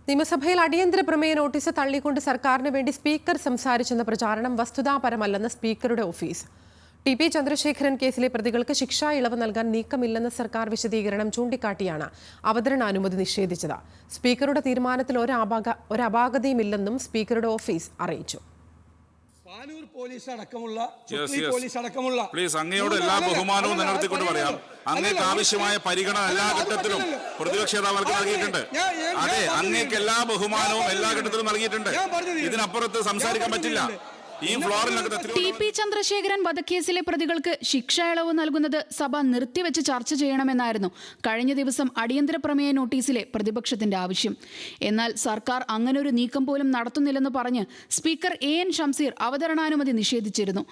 നിയമസഭയിൽ അടിയന്തര പ്രമേയ നോട്ടീസ് തള്ളിക്കൊണ്ട് സർക്കാരിന് വേണ്ടി സ്പീക്കർ സംസാരിച്ചെന്ന പ്രചാരണം വസ്തുതാപരമല്ലെന്ന് സ്പീക്കറുടെ ഓഫീസ്. ടി.പി. ചന്ദ്രശേഖരൻ കേസിലെ പ്രതികൾക്ക് ശിക്ഷാ ഇളവ് നൽകാൻ നീക്കമില്ലെന്ന സർക്കാർ വിശദീകരണം ചൂണ്ടിക്കാട്ടിയാണ് അവതരണാനുമതി നിഷേധിച്ചത്. സ്പീക്കറുടെ തീരുമാനത്തിൽ ഒരു അപാകതയുമില്ലെന്നും സ്പീക്കറുടെ ഓഫീസ് അറിയിച്ചു. അങ്ങയോട് എല്ലാ ബഹുമാനവും നിലനിർത്തിക്കൊണ്ട് പറയാം. അങ്ങേക്ക് ആവശ്യമായ പരിഗണന എല്ലാ ഘട്ടത്തിലും പ്രതിപക്ഷ നേതാക്കൾക്ക് നൽകിയിട്ടുണ്ട്. അതെ, അങ്ങേക്ക് എല്ലാ ബഹുമാനവും എല്ലാ ഘട്ടത്തിലും നൽകിയിട്ടുണ്ട്. ഇതിനപ്പുറത്ത് സംസാരിക്കാൻ പറ്റില്ല. ടി.പി. ചന്ദ്രശേഖരൻ വധക്കേസിലെ പ്രതികൾക്ക് ശിക്ഷാ ഇളവ് നൽകുന്നത് സഭ നിർത്തിവെച്ച് ചർച്ച ചെയ്യണമെന്നായിരുന്നു കഴിഞ്ഞ ദിവസം അടിയന്തര പ്രമേയ നോട്ടീസിലെ പ്രതിപക്ഷത്തിന്റെ ആവശ്യം. എന്നാൽ സർക്കാർ അങ്ങനൊരു നീക്കം പോലും നടത്തുന്നില്ലെന്ന് പറഞ്ഞ് സ്പീക്കർ എ.എൻ. ഷംസീർ അവതരണാനുമതി നിഷേധിച്ചിരുന്നു.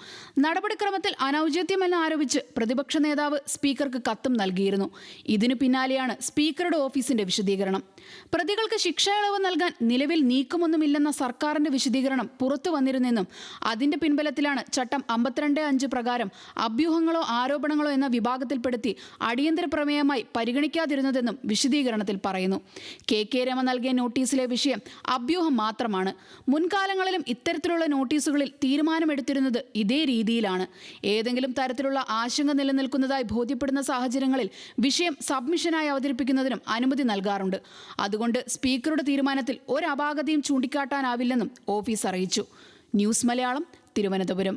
നടപടിക്രമത്തിൽ അനൌചിത്യമെന്ന് ആരോപിച്ച് പ്രതിപക്ഷ നേതാവ് സ്പീക്കർക്ക് കത്തും നൽകിയിരുന്നു. ഇതിനു പിന്നാലെയാണ് സ്പീക്കറുടെ ഓഫീസിന്റെ വിശദീകരണം. പ്രതികൾക്ക് ശിക്ഷാ ഇളവ് നൽകാൻ നിലവിൽ നീക്കമൊന്നുമില്ലെന്ന സർക്കാരിന്റെ വിശദീകരണം പുറത്തു വന്നിരുന്നെന്നും അതിന്റെ പിൻബലത്തിലാണ് ചട്ടം 52(5) പ്രകാരം അഭ്യൂഹങ്ങളോ ആരോപണങ്ങളോ എന്ന വിഭാഗത്തിൽപ്പെടുത്തി അടിയന്തര പ്രമേയമായി പരിഗണിക്കാതിരുന്നതെന്നും വിശദീകരണത്തിൽ പറയുന്നു. കെ രമ നൽകിയ നോട്ടീസിലെ വിഷയം അഭ്യൂഹം മാത്രമാണ്. മുൻകാലങ്ങളിലും ഇത്തരത്തിലുള്ള നോട്ടീസുകളിൽ തീരുമാനമെടുത്തിരുന്നത് ഇതേ രീതിയിലാണ്. ഏതെങ്കിലും തരത്തിലുള്ള ആശങ്ക നിലനിൽക്കുന്നതായി ബോധ്യപ്പെടുന്ന സാഹചര്യങ്ങളിൽ വിഷയം സബ്മിഷനായി അവതരിപ്പിക്കുന്നതിനും അനുമതി നൽകാറുണ്ട്. അതുകൊണ്ട് സ്പീക്കറുടെ തീരുമാനത്തിൽ ഒരു അപാകതയും ചൂണ്ടിക്കാട്ടാനാവില്ലെന്നും ഓഫീസ് അറിയിച്ചു. ന്യൂസ് മലയാളം, തിരുവനന്തപുരം.